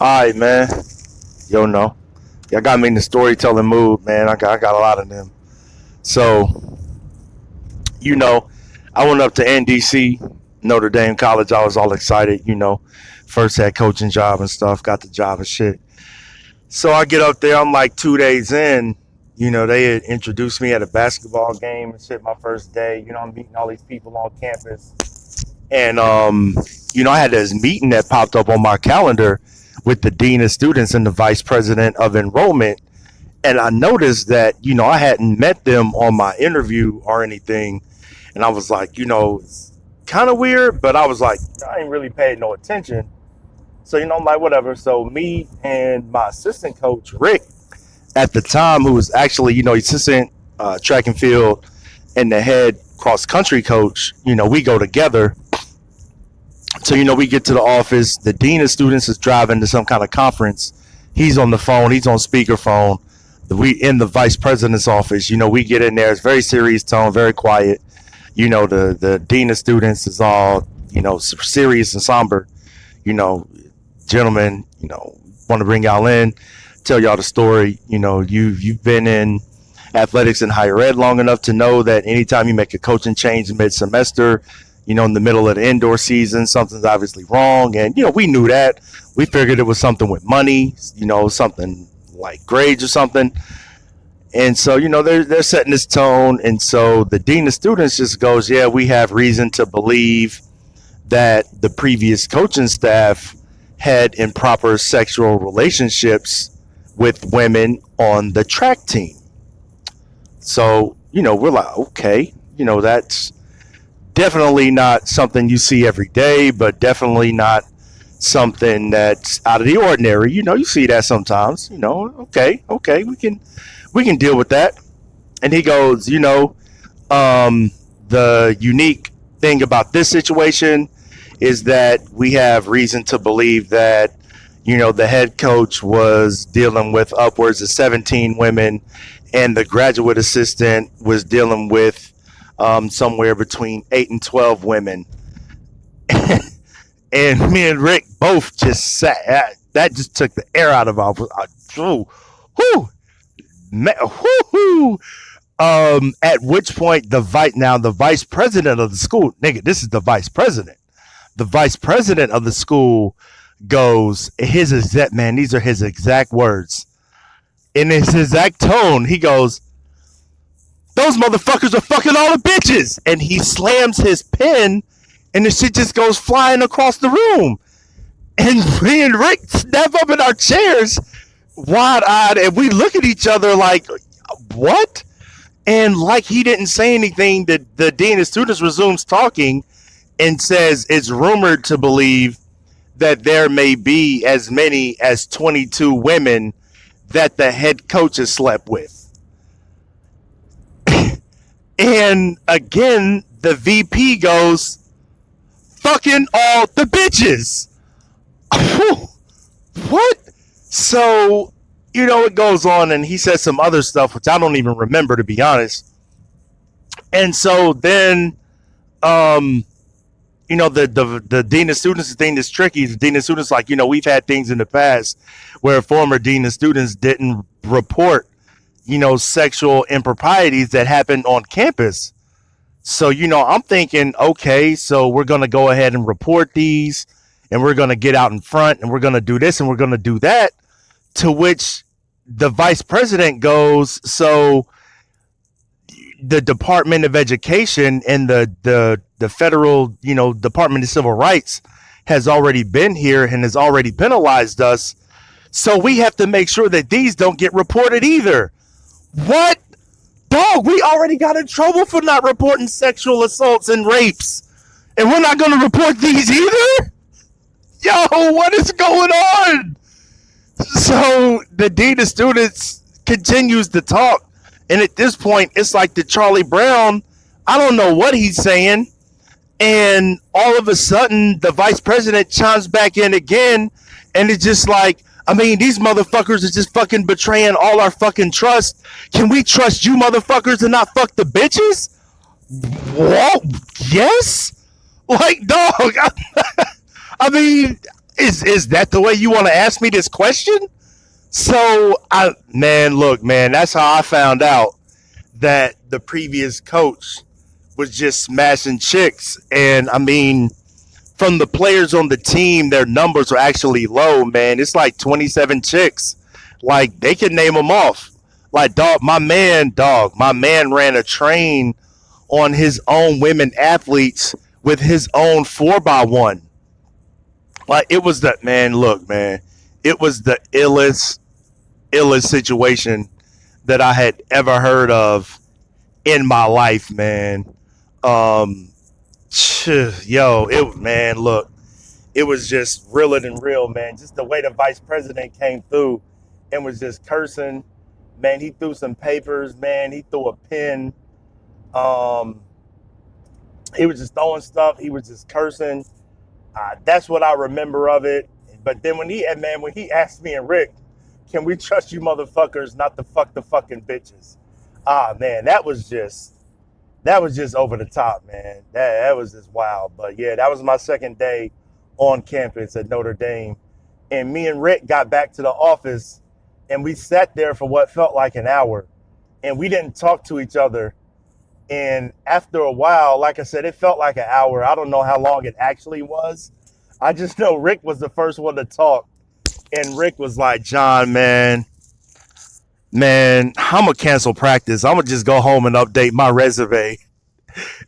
All right, man. Yo, no. Y'all got me in the storytelling mood, man. I got a lot of them. So, you know, I went up to NDC, Notre Dame College. I was all excited, first had coaching job and stuff, got the job and shit. So I get up there, I'm like 2 days in, they had introduced me at a basketball game and shit my first day. I'm meeting all these people on campus. And, I had this meeting that popped up on my calendar with the dean of students and the vice president of enrollment. And I noticed that, I hadn't met them on my interview or anything. And I was like, it's kind of weird, but I was like, I ain't really paid no attention. So, I'm like, whatever. So me and my assistant coach, Rick, at the time, who was actually, assistant track and field and the head cross country coach, we go together. So, we get to the office. The dean of students is driving to some kind of conference. He's on the phone. He's on speakerphone. We in the vice president's office. We get in there. It's very serious tone, very quiet. The dean of students is all, serious and somber. Gentlemen, want to bring y'all in, tell y'all the story. You've been in athletics and higher ed long enough to know that anytime you make a coaching change mid-semester, in the middle of the indoor season, something's obviously wrong. And, we knew that. We figured it was something with money, something like grades or something. And so, they're setting this tone. And so the dean of students just goes, yeah, we have reason to believe that the previous coaching staff had improper sexual relationships with women on the track team. So, we're like, okay, that's definitely not something you see every day, but definitely not something that's out of the ordinary. You see that sometimes. Okay, we can deal with that. And he goes, the unique thing about this situation is that we have reason to believe that the head coach was dealing with upwards of 17 women, and the graduate assistant was dealing with somewhere between 8 and 12 women. And me and Rick both just sat. That just took the air out of our. At which point the vice president of the school, nigga, this is the vice president. The vice president of the school goes, these are his exact words. In his exact tone, he goes, those motherfuckers are fucking all the bitches. And he slams his pen and the shit just goes flying across the room. And me and Rick snap up in our chairs, wide-eyed, and we look at each other like, what? And like he didn't say anything, the dean of students resumes talking and says it's rumored to believe that there may be as many as 22 women that the head coach has slept with. And again, the VP goes, fucking all the bitches. What? So, it goes on, and he says some other stuff, which I don't even remember, to be honest. And so then, the dean of students, the thing that's tricky, the dean of students, like, we've had things in the past where former dean of students didn't report, sexual improprieties that happened on campus. So, I'm thinking, okay, so we're going to go ahead and report these, and we're going to get out in front, and we're going to do this, and we're going to do that. To which the vice president goes, so the Department of Education and the federal, Department of Civil Rights has already been here and has already penalized us. So we have to make sure that these don't get reported either. What? Dog, we already got in trouble for not reporting sexual assaults and rapes. And we're not going to report these either? Yo, what is going on? So the dean of students continues to talk. And at this point, it's like the Charlie Brown. I don't know what he's saying. And all of a sudden, the vice president chimes back in again. And it's just like, these motherfuckers are just fucking betraying all our fucking trust. Can we trust you motherfuckers and not fuck the bitches? Whoa, yes? Like, dog. Is that the way you want to ask me this question? So look, man, that's how I found out that the previous coach was just smashing chicks. And I mean, from the players on the team, their numbers are actually low, man. It's like 27 chicks. Like they can name them off. Like my man ran a train on his own women athletes with his own 4x1. Like it was the man, look, man, it was the illest situation that I had ever heard of in my life, man. Um, look, it was just realer than real, man. Just the way the vice president came through and was just cursing, man. He threw some papers, man. He threw a pen. Um, he was just throwing stuff. He was just cursing. That's what I remember of it. But then when he asked me and Rick, can we trust you motherfuckers not to fuck the fucking bitches? Man, that was just over the top, man. That was just wild. But yeah, that was my second day on campus at Notre Dame. And me and Rick got back to the office and we sat there for what felt like an hour. And we didn't talk to each other. And after a while, like I said, it felt like an hour. I don't know how long it actually was. I just know Rick was the first one to talk. And Rick was like, John, man, I'm going to cancel practice. I'm going to just go home and update my resume.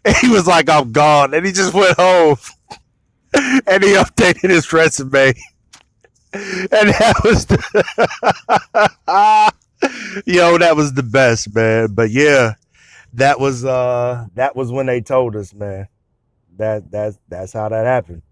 And he was like, I'm gone. And he just went home and he updated his resume. And that was that was the best, man. But yeah, that was when they told us, man. That's how that happened.